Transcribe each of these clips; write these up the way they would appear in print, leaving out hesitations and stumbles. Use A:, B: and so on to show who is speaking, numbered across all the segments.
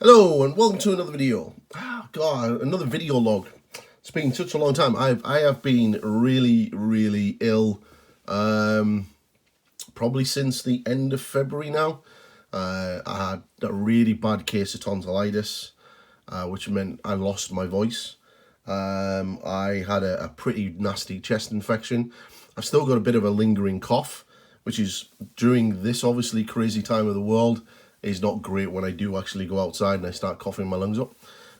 A: Hello and welcome to another video. God, another video log. It's been such a long time. I have been really ill. Probably since the end of February now. I had a really bad case of tonsillitis, which meant I lost my voice. I had a pretty nasty chest infection. I've still got a bit of a lingering cough, which is during this obviously crazy time of the world is not great when I do actually go outside and I start coughing my lungs up.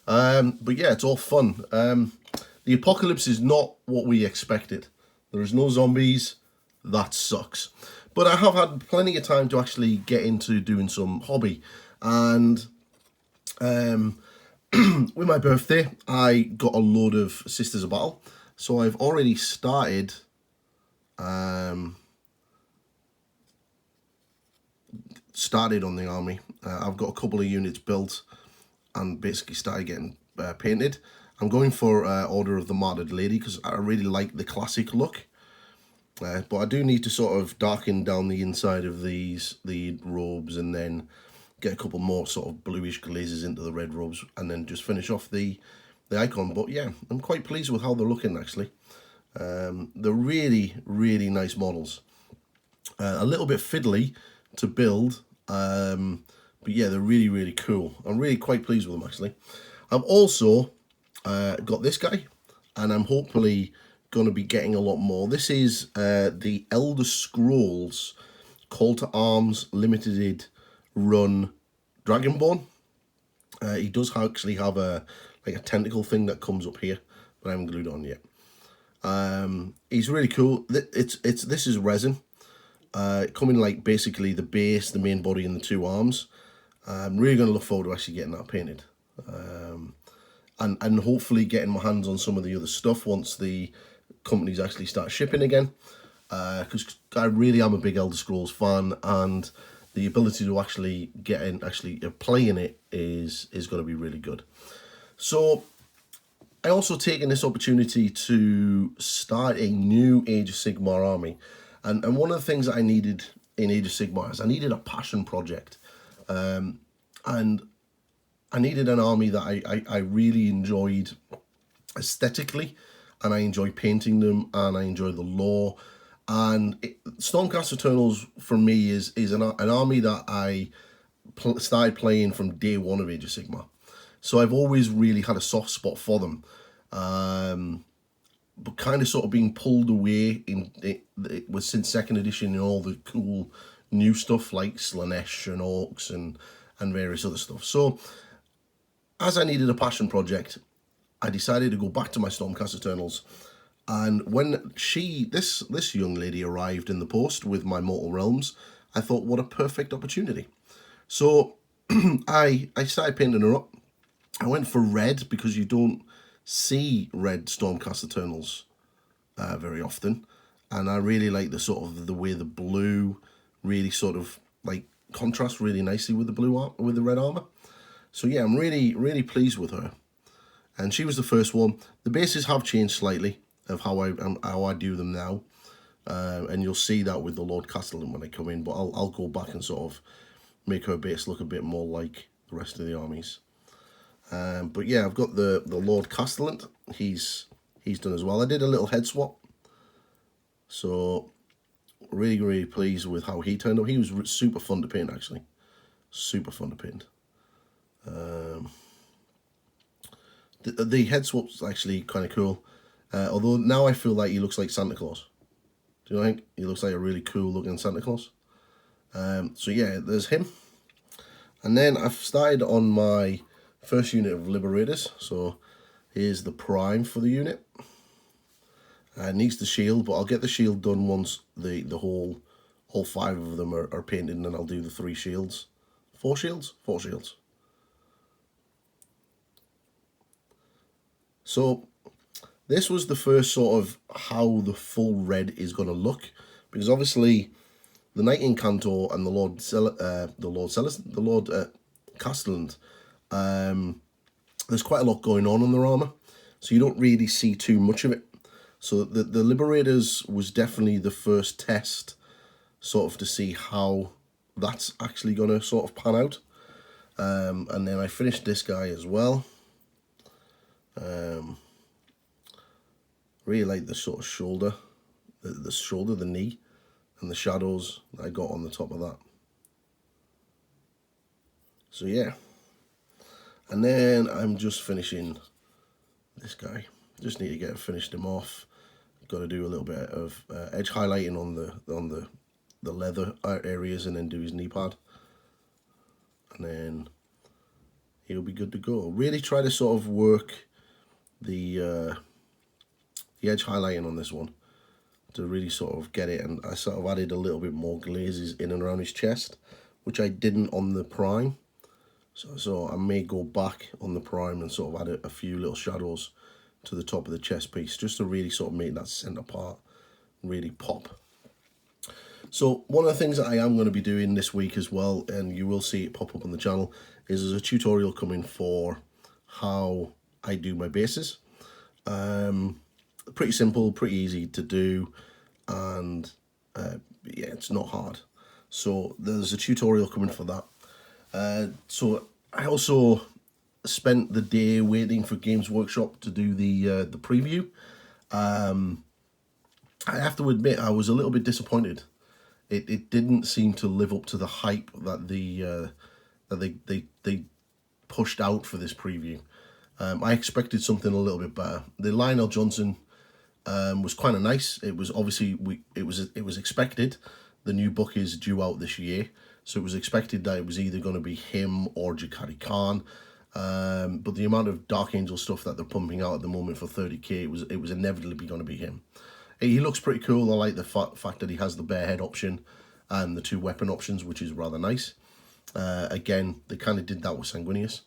A: But yeah, it's all fun. The apocalypse is not what we expected. There is no zombies. That sucks. But I have had plenty of time to actually get into doing some hobby. And with my birthday, I got a load of Sisters of Battle. So I've already started on the army. I've got a couple of units built and basically started getting painted. I'm going for Order of the Martyred Lady because I really like the classic look. But I do need to sort of darken down the inside of the robes and then get a couple more sort of bluish glazes into the red robes and then just finish off the icon. But yeah, I'm quite pleased with how they're looking actually. They're really nice models. A little bit fiddly to build, but yeah, they're really cool. I'm really quite pleased with them actually. I've also got this guy, and I'm hopefully going to be getting a lot more. This is the Elderscrolls Call to Arms limited run Dragonborn. He does actually have a tentacle thing that comes up here, but I haven't glued it on yet. He's really cool. This is resin. Coming like basically the base, the main body, and the two arms. I'm really going to look forward to actually getting that painted, and hopefully getting my hands on some of the other stuff once the companies actually start shipping again. Because I really am a big Elder Scrolls fan, and the ability to actually get in, playing it is going to be really good. So I also taken this opportunity to start a new Age of Sigmar army. And one of the things that I needed in Age of Sigmar is I needed a passion project. And I needed an army that I really enjoyed aesthetically, and I enjoy painting them, and I enjoy the lore. And Stormcast Eternals for me is an army that I started playing from day one of Age of Sigmar. So I've always really had a soft spot for them. But kind of sort of being pulled away it was since second edition and all the cool new stuff like Slanesh and Orcs and various other stuff. So as I needed a passion project, I decided to go back to my Stormcast Eternals. And when this young lady arrived in the post with my Mortal Realms, I thought, what a perfect opportunity. So I started painting her up. I went for red because you don't see red Stormcast Eternals very often, and I really like the way the blue really sort of like contrasts really nicely with the red armor. So yeah, I'm really pleased with her, and she was the first one. The bases have changed slightly of how I do them now, and you'll see that with the Lord Castellan when I come in. But I'll go back and sort of make her base look a bit more like the rest of the armies. But yeah, I've got the Lord Castellan. He's done as well. I did a little head swap, so really pleased with how he turned out. He was super fun to paint actually, super fun to paint. The head swap's actually kind of cool, although now I feel like he looks like Santa Claus. Do you think he looks like a really cool looking Santa Claus? So yeah, there's him, and then I've started on my first unit of Liberators. So here's the prime for the unit. Needs the shield, but I'll get the shield done once all 5 of them are painted, and then I'll do the 3 shields. 4 shields? 4 shields. So this was the first sort of how the full red is going to look, because obviously the Knight Incantor and the Lord Castellan, there's quite a lot going on in their armor, so you don't really see too much of it. So the Liberators was definitely the first test sort of to see how that's actually going to sort of pan out. And then I finished this guy as well. Really like the sort of shoulder, the knee, and the shadows that I got on the top of that. So yeah. And then I'm just finishing this guy. Just need to finished him off. Got to do a little bit of edge highlighting on the leather areas, and then do his knee pad, and then he'll be good to go. Really try to sort of work the edge highlighting on this one to really sort of get it, and I sort of added a little bit more glazes in and around his chest, which I didn't on the prime. So I may go back on the prime and sort of add a few little shadows to the top of the chest piece, just to really sort of make that center part really pop. So one of the things that I am going to be doing this week as well, and you will see it pop up on the channel, is there's a tutorial coming for how I do my bases. Pretty simple, pretty easy to do, and yeah, it's not hard. So there's a tutorial coming for that. So I also spent the day waiting for Games Workshop to do the preview. I have to admit, I was a little bit disappointed. It didn't seem to live up to the hype that they pushed out for this preview. I expected something a little bit better. The Lionel Johnson was kind of nice. It was obviously it was expected. The new book is due out this year, so it was expected that it was either going to be him or Jakari Khan. But the amount of Dark Angel stuff that they're pumping out at the moment for 30k, it was inevitably going to be him. He looks pretty cool. I like the fact that he has the bare head option and the 2 weapon options, which is rather nice. Again, they kind of did that with Sanguinius.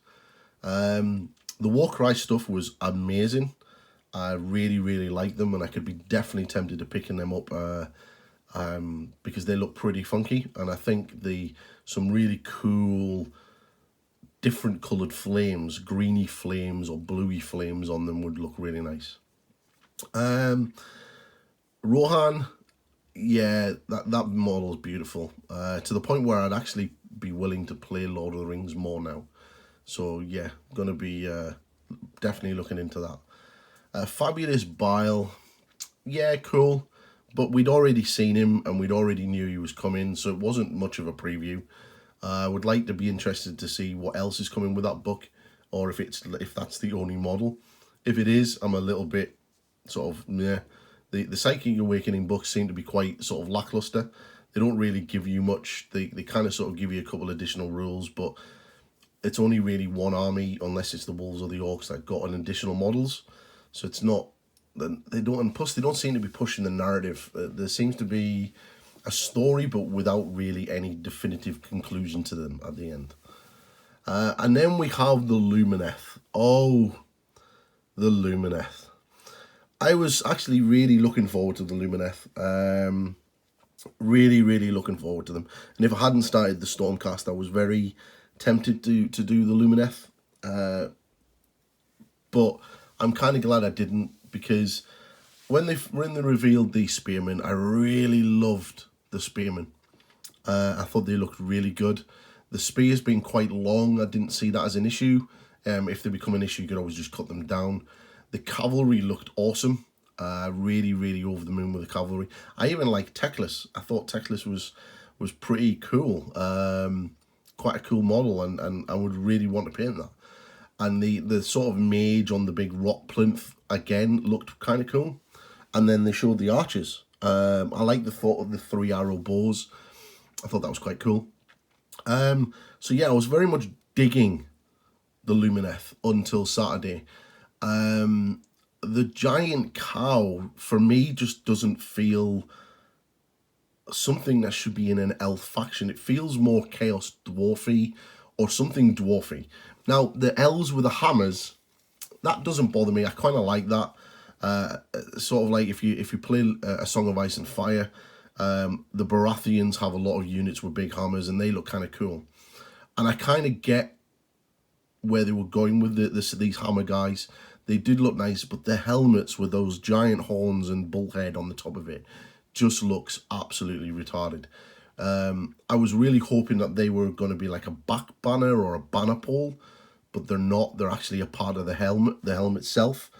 A: The Warcry stuff was amazing. I really, really like them, and I could be definitely tempted to picking them up because they look pretty funky, and I think some really cool different coloured flames, greeny flames or bluey flames on them would look really nice. Rohan, yeah, that model is beautiful, to the point where I'd actually be willing to play Lord of the Rings more now. So yeah, gonna be definitely looking into that. Fabulous Bile, yeah, cool, but we'd already seen him and we'd already knew he was coming, so it wasn't much of a preview. I would like to be interested to see what else is coming with that book, or if that's the only model. If it is, I'm a little bit sort of, yeah. The Psychic Awakening books seem to be quite sort of lackluster. They don't really give you much. They kind of sort of give you a couple additional rules, but it's only really one army, unless it's the Wolves or the Orcs, that got an additional models. So it's not, they don't, and plus they don't seem to be pushing the narrative. There seems to be a story, but without really any definitive conclusion to them at the end. And then we have the Lumineth. Oh, the Lumineth. I was actually really looking forward to the Lumineth. Really, really looking forward to them. And if I hadn't started the Stormcast, I was very tempted to do the Lumineth. But I'm kind of glad I didn't, because when they revealed the Spearmen, I really loved the Spearmen. I thought they looked really good. The spear's been quite long. I didn't see that as an issue. If they become an issue, you could always just cut them down. The cavalry looked awesome. Really, really over the moon with the cavalry. I even like Teclis. I thought Teclis was pretty cool. Quite a cool model, and I would really want to paint that. And the sort of mage on the big rock plinth, again, looked kind of cool. And then they showed the archers. I like the thought of the 3 arrow bows. I thought that was quite cool. So yeah, I was very much digging the Lumineth until Saturday. The giant cow, for me, just doesn't feel something that should be in an elf faction. It feels more chaos dwarfy or something dwarfy. Now, the elves with the hammers, that doesn't bother me. I kind of like that. Sort of like if you play a Song of Ice and Fire, the Baratheons have a lot of units with big hammers, and they look kind of cool. And I kind of get where they were going with these hammer guys. They did look nice, but the helmets with those giant horns and bullhead on the top of it just looks absolutely retarded. I was really hoping that they were going to be like a back banner or a banner pole, but they're not. They're actually a part of the helmet itself.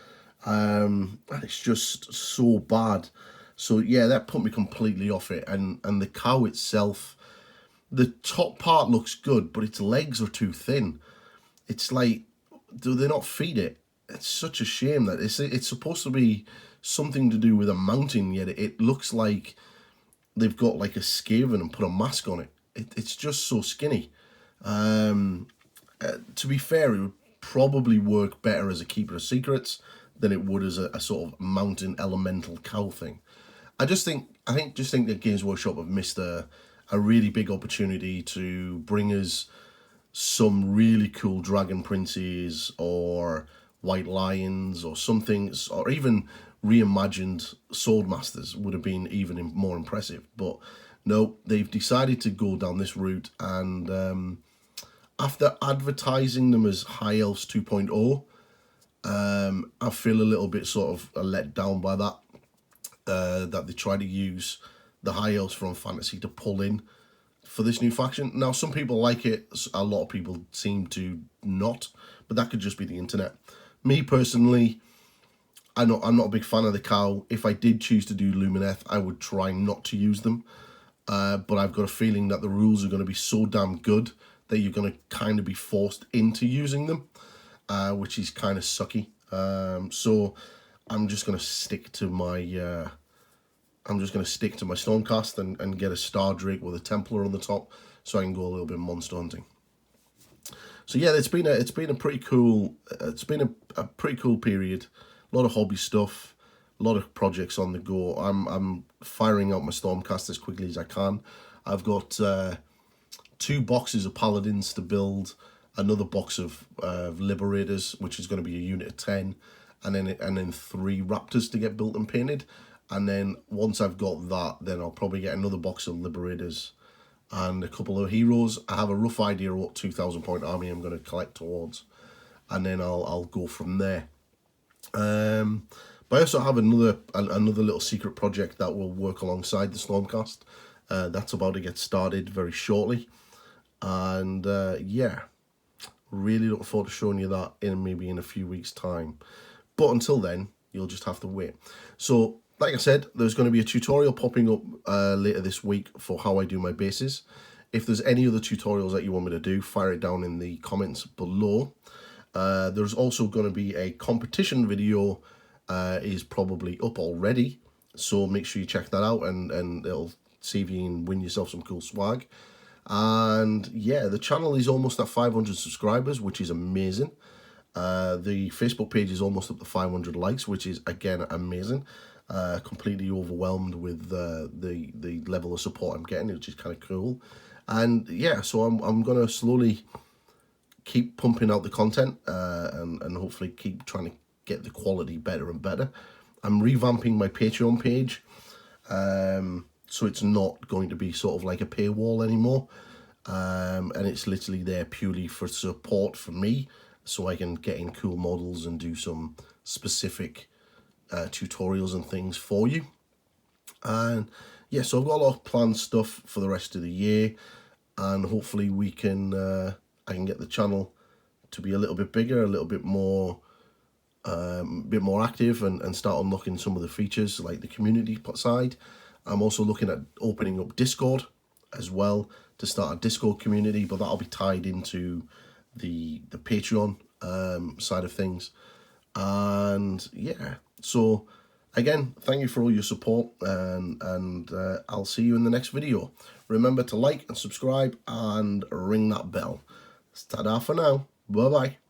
A: And it's just so bad. So yeah, that put me completely off it. And the cow itself, the top part looks good, but its legs are too thin. It's like, do they not feed it? It's such a shame that it's supposed to be something to do with a mountain, yet it looks like they've got like a skaven and put a mask on it. It's just so skinny. To be fair, it would probably work better as a keeper of secrets than it would as a sort of mountain elemental cow thing. I think that Games Workshop have missed a really big opportunity to bring us some really cool dragon princes or white lions or something, or even reimagined sword masters would have been even more impressive. But no, they've decided to go down this route, and after advertising them as High Elves 2.0, I feel a little bit sort of let down by that. That they try to use the High Elves from fantasy to pull in for this new faction. Now, some people like it, a lot of people seem to not, but that could just be the internet. Me personally, I'm not a big fan of the cow. If I did choose to do Lumineth, I would try not to use them. But I've got a feeling that the rules are going to be so damn good that you're going to kind of be forced into using them, which is kind of sucky. So I'm just going to stick to my Stormcast and get a Star Drake with a Templar on the top, so I can go a little bit monster hunting. So yeah, it's been a pretty cool period. A lot of hobby stuff, a lot of projects on the go. I'm firing out my Stormcast as quickly as I can. I've got 2 boxes of Paladins to build, another box of Liberators, which is going to be a unit of 10, and then 3 Raptors to get built and painted. And then once I've got that, then I'll probably get another box of Liberators and a couple of heroes. I have a rough idea of what 2,000 point army I'm going to collect towards, and then I'll go from there. But I also have another little secret project that will work alongside the Stormcast. That's about to get started very shortly, and yeah, really looking forward to showing you that maybe in a few weeks' time. But until then, you'll just have to wait. So, like I said, there's going to be a tutorial popping up later this week for how I do my bases. If there's any other tutorials that you want me to do, fire it down in the comments below. There's also going to be a competition video, is probably up already, so make sure you check that out, and it'll see if you can win yourself some cool swag. And yeah, the channel is almost at 500 subscribers, which is amazing. The Facebook page is almost up to 500 likes, which is again amazing. Completely overwhelmed with the level of support I'm getting, which is kind of cool. And yeah, so I'm gonna slowly keep pumping out the content, and hopefully keep trying to get the quality better and better. I'm revamping my Patreon page, so it's not going to be sort of like a paywall anymore, and it's literally there purely for support for me, so I can get in cool models and do some specific tutorials and things for you. And yeah, so I've got a lot of planned stuff for the rest of the year, and hopefully we can I can get the channel to be a little bit bigger, a little bit more active, and start unlocking some of the features like the community side. I'm also looking at opening up Discord as well to start a Discord community, but that'll be tied into the Patreon side of things. And yeah, so again, thank you for all your support, and I'll see you in the next video. Remember to like and subscribe and ring that bell. Ta-da for now. Bye bye.